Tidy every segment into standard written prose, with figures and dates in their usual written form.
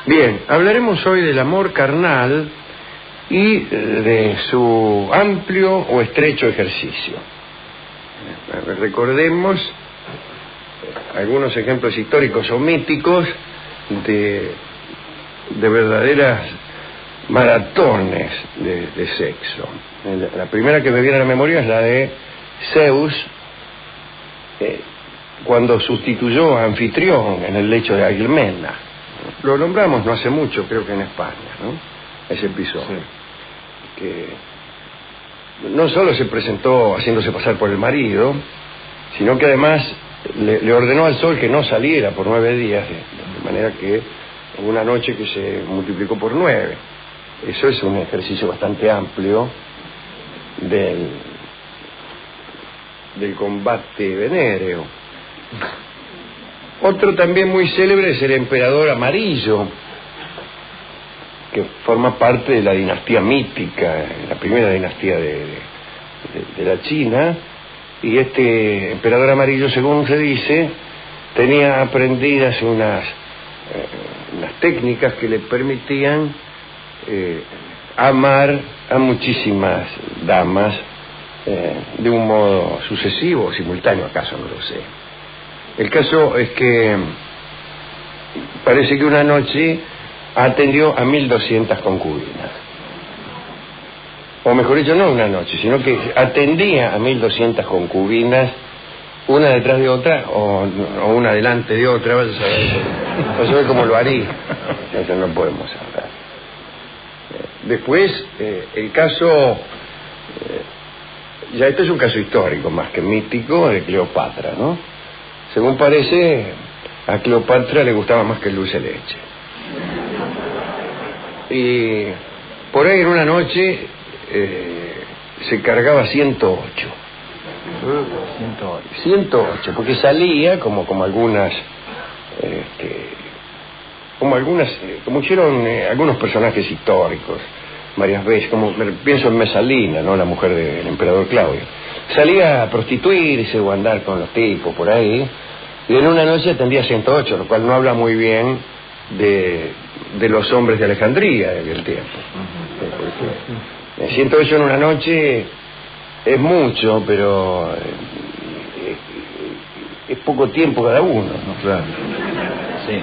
Bien, hablaremos hoy del amor carnal y de su amplio o estrecho ejercicio. Recordemos algunos ejemplos históricos o míticos de verdaderas maratones de sexo. La primera que me viene a la memoria es la de Zeus, cuando sustituyó a Anfitrión en el lecho de Agilmena. Lo nombramos no hace mucho, creo que en España, ¿no? Ese episodio. Sí. Que no solo se presentó haciéndose pasar por el marido, sino que además le ordenó al sol que no saliera por 9 días, de manera que hubo una noche que se multiplicó por 9. Eso es un ejercicio bastante amplio del combate venéreo. Otro también muy célebre es el emperador amarillo, que forma parte de la dinastía mítica, la primera dinastía de la China, y este emperador amarillo, según se dice, tenía aprendidas unas técnicas que le permitían amar a muchísimas damas de un modo sucesivo o simultáneo, acaso, no lo sé. El caso es que parece que una noche atendió a 1200 concubinas. O mejor dicho, no una noche, sino que atendía a 1200 concubinas, una detrás de otra, o una delante de otra, vaya a saber cómo lo haría. Eso no podemos hablar. Después, el caso, ya este es un caso histórico más que mítico, de Cleopatra, ¿no? Según parece, a Cleopatra le gustaba más que el dulce de leche. Y por ahí en una noche se cargaba 108. 108, porque salía como algunas, como hicieron algunos personajes históricos varias veces, como pienso en Mesalina, ¿no? La mujer del emperador Claudio. Salía a prostituirse o a andar con los tipos por ahí, y en una noche atendía 108, lo cual no habla muy bien de los hombres de Alejandría de aquel tiempo. Porque 108 en una noche es mucho, pero es poco tiempo cada uno, ¿no? Claro. Sí.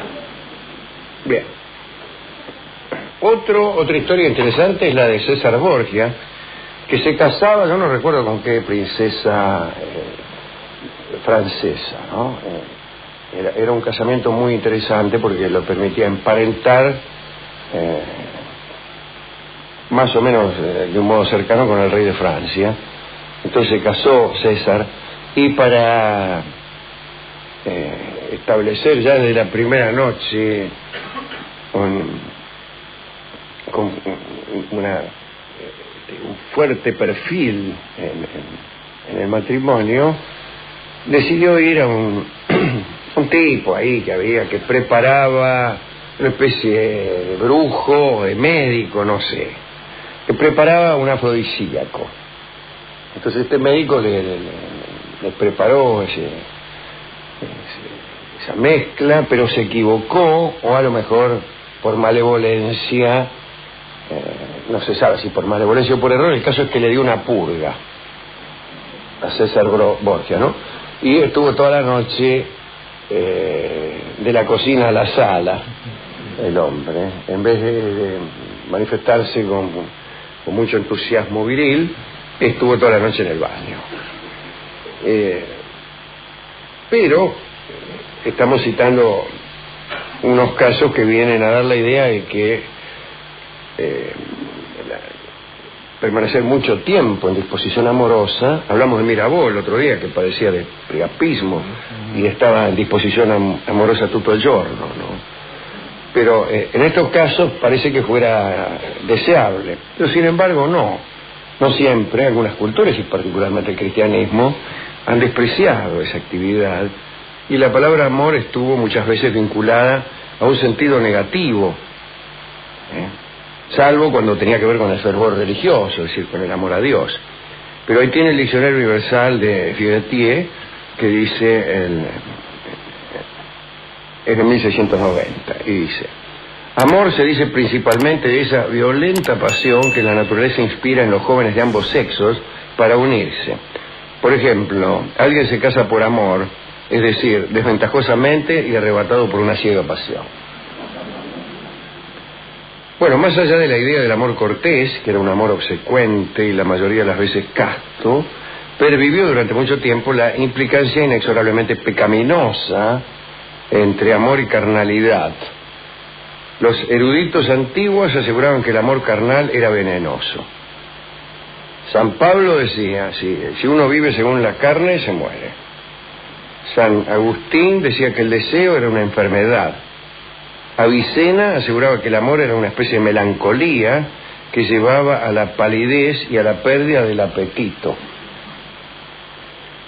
Bien. Otra historia interesante es la de César Borgia, que se casaba, yo no recuerdo con qué princesa francesa, ¿no? Era un casamiento muy interesante porque lo permitía emparentar más o menos de un modo cercano con el rey de Francia. Entonces se casó César, y para establecer ya desde la primera noche con un fuerte perfil en el matrimonio, decidió ir a un tipo ahí que había, que preparaba una especie de brujo, de médico, no sé, que preparaba un afrodisíaco. Entonces este médico le preparó esa mezcla, pero se equivocó, o a lo mejor por malevolencia, no se sabe si por malevolencia o por error. El caso es que le dio una purga a César Borgia, ¿no? Y estuvo toda la noche de la cocina a la sala, el hombre, en vez de manifestarse con mucho entusiasmo viril, estuvo toda la noche en el baño. Pero estamos citando unos casos que vienen a dar la idea de que permanecer mucho tiempo en disposición amorosa, hablamos de Mirabeau el otro día, que padecía de priapismo y estaba en disposición amorosa tutto il giorno, ¿no? Pero en estos casos parece que fuera deseable, pero sin embargo no siempre. Algunas culturas, y particularmente el cristianismo, han despreciado esa actividad, y la palabra amor estuvo muchas veces vinculada a un sentido negativo, salvo cuando tenía que ver con el fervor religioso, es decir, con el amor a Dios. Pero ahí tiene el Diccionario Universal de Figuetier, que dice, es de 1690, y dice: Amor se dice principalmente de esa violenta pasión que la naturaleza inspira en los jóvenes de ambos sexos para unirse. Por ejemplo, alguien se casa por amor, es decir, desventajosamente y arrebatado por una ciega pasión. Bueno, más allá de la idea del amor cortés, que era un amor obsecuente y la mayoría de las veces casto, pervivió durante mucho tiempo la implicancia inexorablemente pecaminosa entre amor y carnalidad. Los eruditos antiguos aseguraban que el amor carnal era venenoso. San Pablo decía, si uno vive según la carne, se muere. San Agustín decía que el deseo era una enfermedad. Avicena aseguraba que el amor era una especie de melancolía que llevaba a la palidez y a la pérdida del apetito.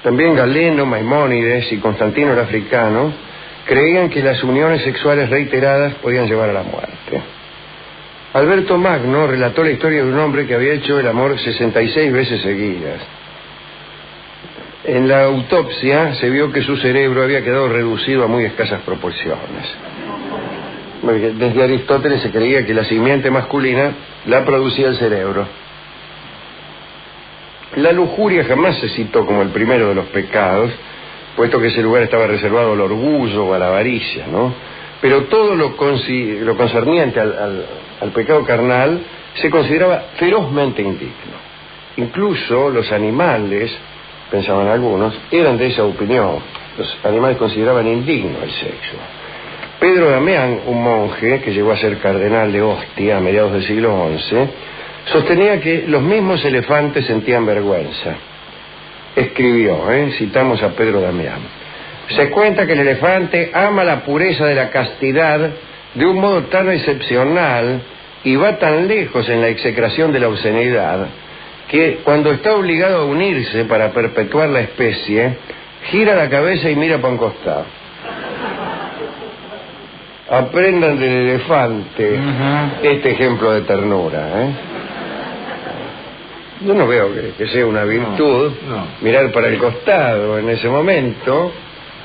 También Galeno, Maimónides y Constantino el Africano creían que las uniones sexuales reiteradas podían llevar a la muerte. Alberto Magno relató la historia de un hombre que había hecho el amor 66 veces seguidas. En la autopsia se vio que su cerebro había quedado reducido a muy escasas proporciones. Desde Aristóteles se creía que la simiente masculina la producía el cerebro. La lujuria jamás se citó como el primero de los pecados, puesto que ese lugar estaba reservado al orgullo o a la avaricia, ¿no? Pero todo lo concerniente al pecado carnal se consideraba ferozmente indigno. Incluso los animales, pensaban algunos, eran de esa opinión. Los animales consideraban indigno el sexo. Pedro Damián, un monje que llegó a ser cardenal de Ostia a mediados del siglo XI, sostenía que los mismos elefantes sentían vergüenza. Escribió, citamos a Pedro Damián: se cuenta que el elefante ama la pureza de la castidad de un modo tan excepcional y va tan lejos en la execración de la obscenidad que cuando está obligado a unirse para perpetuar la especie, gira la cabeza y mira para un costado. Aprendan del elefante este ejemplo de ternura, Yo no veo que sea una virtud mirar para el costado en ese momento.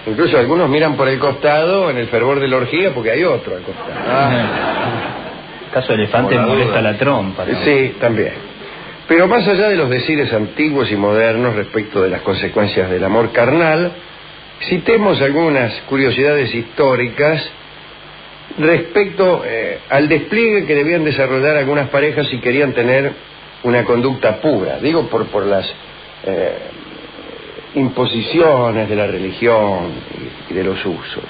Incluso algunos miran por el costado en el fervor de la orgía porque hay otro al costado. El caso del elefante molesta la trompa, ¿no? Sí, también. Pero más allá de los decires antiguos y modernos respecto de las consecuencias del amor carnal, citemos algunas curiosidades históricas respecto al despliegue que debían desarrollar algunas parejas si querían tener una conducta pura. Digo por las imposiciones de la religión y de los usos.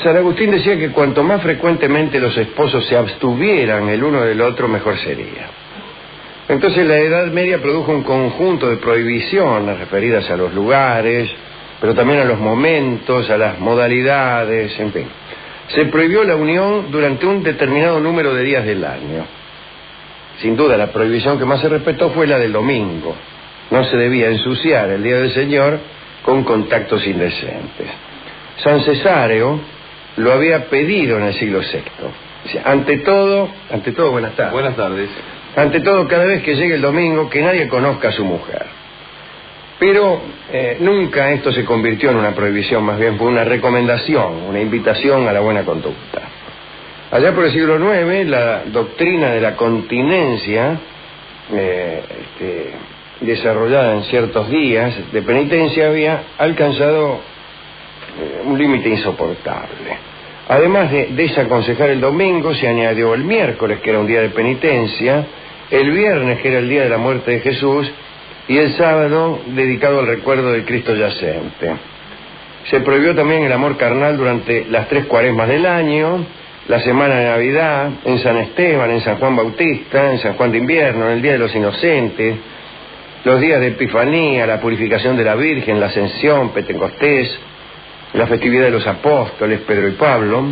San Agustín decía que cuanto más frecuentemente los esposos se abstuvieran el uno del otro, mejor sería. Entonces la Edad Media produjo un conjunto de prohibiciones referidas a los lugares, pero también a los momentos, a las modalidades, en fin. Se prohibió la unión durante un determinado número de días del año. Sin duda, la prohibición que más se respetó fue la del domingo. No se debía ensuciar el día del Señor con contactos indecentes. San Cesáreo lo había pedido en el siglo VI. Dice, ante todo, buenas tardes. Buenas tardes. Ante todo, cada vez que llegue el domingo, que nadie conozca a su mujer. Pero nunca esto se convirtió en una prohibición, más bien fue una recomendación, una invitación a la buena conducta. Allá por el siglo IX, la doctrina de la continencia, desarrollada en ciertos días de penitencia, había alcanzado un límite insoportable. Además de desaconsejar el domingo, se añadió el miércoles, que era un día de penitencia, el viernes, que era el día de la muerte de Jesús, y el sábado, dedicado al recuerdo del Cristo yacente. Se prohibió también el amor carnal durante las 3 cuaresmas del año, la semana de Navidad, en San Esteban, en San Juan Bautista, en San Juan de Invierno, en el Día de los Inocentes, los días de Epifanía, la purificación de la Virgen, la Ascensión, Pentecostés, la festividad de los apóstoles, Pedro y Pablo,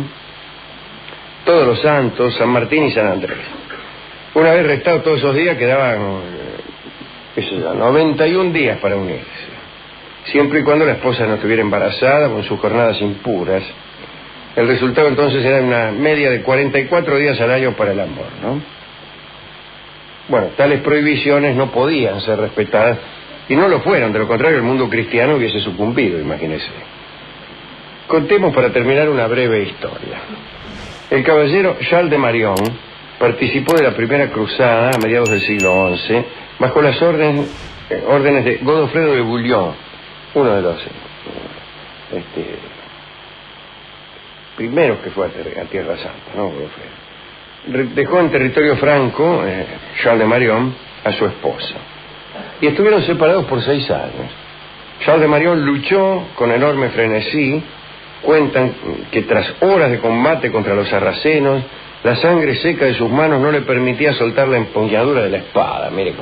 todos los santos, San Martín y San Andrés. Una vez restados todos esos días, quedaban 91 días para unirse, siempre y cuando la esposa no estuviera embarazada con sus jornadas impuras. El resultado entonces era una media de 44 días al año para el amor, ¿no? Bueno, tales prohibiciones no podían ser respetadas y no lo fueron, de lo contrario el mundo cristiano hubiese sucumbido, imagínese. Contemos para terminar una breve historia. El caballero Charles de Marion participó de la primera cruzada a mediados del siglo XI bajo las órdenes de Godofredo de Bouillon, uno de los primeros que fue a Tierra Santa, ¿no? Godofredo. Dejó en territorio franco, Charles de Marion, a su esposa. Y estuvieron separados por 6 años. Charles de Marion luchó con enorme frenesí. Cuentan que tras horas de combate contra los sarracenos, la sangre seca de sus manos no le permitía soltar la empuñadura de la espada. Mire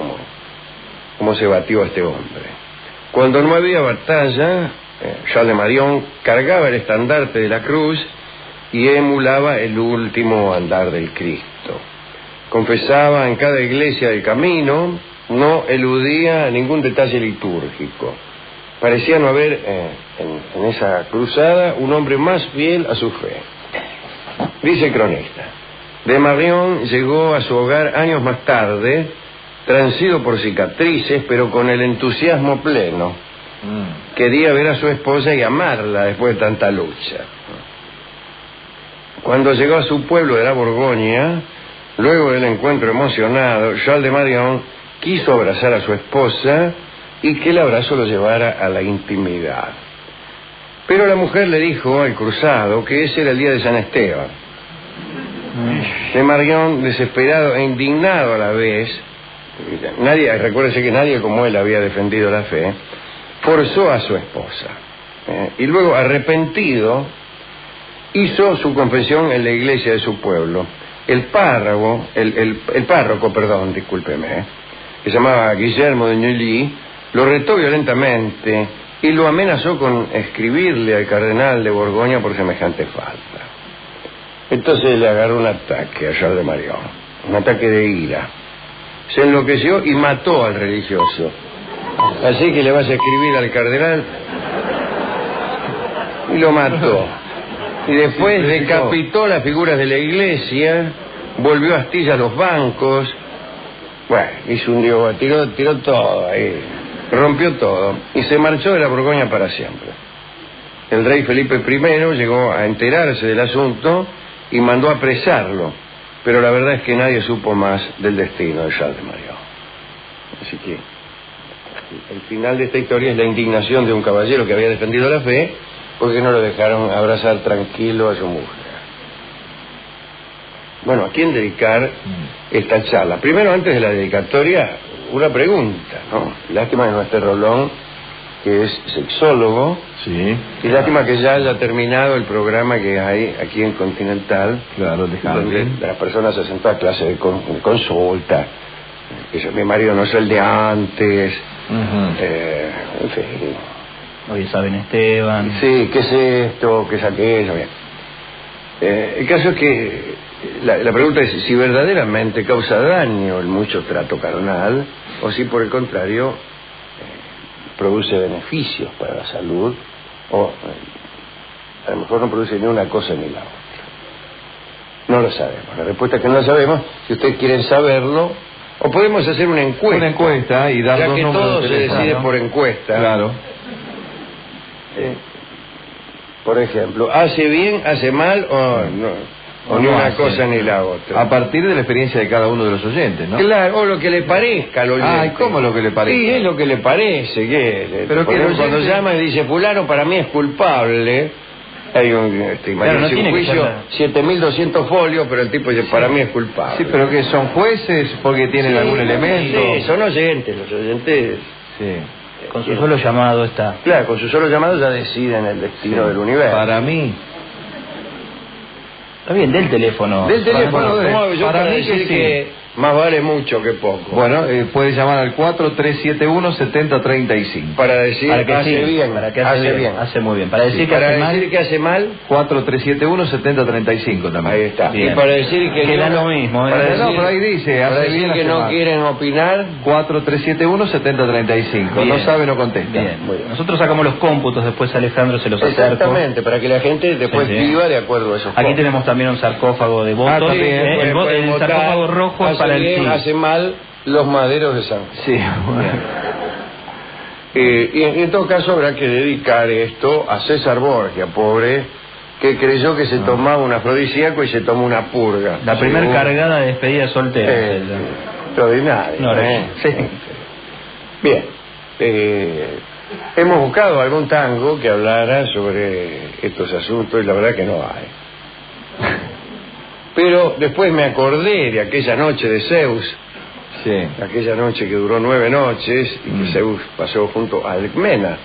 cómo se batió este hombre. Cuando no había batalla, Charles de Marion cargaba el estandarte de la cruz y emulaba el último andar del Cristo. Confesaba en cada iglesia del camino, no eludía ningún detalle litúrgico. Parecía no haber en esa cruzada un hombre más fiel a su fe. Dice el cronista, de Marion llegó a su hogar años más tarde, transido por cicatrices, pero con el entusiasmo pleno. Quería ver a su esposa y amarla después de tanta lucha. Cuando llegó a su pueblo de la Borgoña, luego del encuentro emocionado, Charles de Marion quiso abrazar a su esposa y que el abrazo lo llevara a la intimidad. Pero la mujer le dijo al cruzado que ese era el día de San Esteban. De Marion, desesperado e indignado a la vez, recuérdese que nadie como él había defendido la fe, forzó a su esposa. Y luego, arrepentido, hizo su confesión en la iglesia de su pueblo. El párroco, que se llamaba Guillermo de Neuilly, lo retó violentamente y lo amenazó con escribirle al cardenal de Borgoña por semejante falta. Entonces le agarró un ataque a Charles de Marion, un ataque de ira. Se enloqueció y mató al religioso. Así que le vas a escribir al cardenal, y lo mató. Y después decapitó las figuras de la iglesia, volvió a astilla los bancos. Bueno, hizo un lío, tiró todo ahí, rompió todo y se marchó de la Borgoña para siempre. El rey Felipe I llegó a enterarse del asunto y mandó apresarlo, pero la verdad es que nadie supo más del destino de Charles de Marion. Así que el final de esta historia es la indignación de un caballero que había defendido la fe porque no lo dejaron abrazar tranquilo a su mujer. Bueno, ¿a quién dedicar esta charla? Primero, antes de la dedicatoria, una pregunta, ¿no? Lástima de nuestro Rolón, que es sexólogo. Sí. Y lástima que ya haya terminado el programa que hay aquí en Continental. Claro, donde las personas hacen toda clase de consulta. Mi marido no es el de antes. En fin. Hoy saben Esteban. Sí, ¿qué es esto? ¿Qué es aquello? Bien. El caso es que la pregunta es si verdaderamente causa daño el mucho trato carnal o si por el contrario produce beneficios para la salud o a lo mejor no produce ni una cosa ni la otra. No lo sabemos. La respuesta es que no la sabemos. Si ustedes quieren saberlo, o podemos hacer una encuesta. Una encuesta y dar ya que todo se decide por encuesta. Claro. Por ejemplo, ¿hace bien, hace mal o no? O ni una cosa ni la otra. A partir de la experiencia de cada uno de los oyentes, ¿no? Claro, o lo que le parezca al oyente. Ah, ¿cómo lo que le parece? Sí, es lo que le parece. Pero que cuando llama y dice, fulano para mí es culpable, hay un claro, no tiene juicio, 7.200 folios, pero el tipo dice, para mí es culpable. Sí, pero que son jueces porque tienen algún elemento. Sí, son oyentes, los oyentes. Sí. Con su solo llamado está. Claro, con su solo llamado ya deciden el destino del universo. Para mí. Está bien, del teléfono. Del teléfono, para mí decir que más vale mucho que poco. Bueno, puede llamar al 4371-7035. Para decir para que hace bien, para que hace bien. Hace muy bien. Para decir sí, que para hace decir mal. que hace mal. 4371-7035 también. Ahí está. Bien. Y para decir que da lo mismo. Para decir, no, pero ahí dice, para hace decir bien, que hace no mal. quieren opinar. 4371-7035. No sabe, no contesta. Bien. Nosotros sacamos los cómputos, después Alejandro se los acerca. Exactamente, para que la gente después viva de acuerdo a esos Aquí tenemos también un sarcófago de votos. También, el sarcófago rojo es para el sí. Hace mal los maderos de San. Sí, bueno. Y en todo caso habrá que dedicar esto a César Borgia, pobre, que creyó que se tomaba un afrodisíaco y se tomó una purga. La primera cargada de despedida soltera. Extraordinario. No, Sí. Bien. Hemos buscado algún tango que hablara sobre estos asuntos y la verdad que no hay. Pero después me acordé de aquella noche de Zeus, Sí. aquella noche que duró 9 noches y que Zeus pasó junto a Alcmena,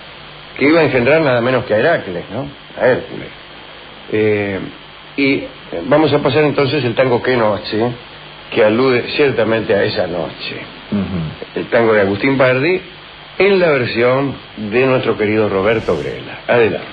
que iba a engendrar nada menos que a Heracles, ¿no? A Hércules. Y vamos a pasar entonces el tango Qué Noche, que alude ciertamente a esa noche. El tango de Agustín Bardi en la versión de nuestro querido Roberto Grela. Adelante.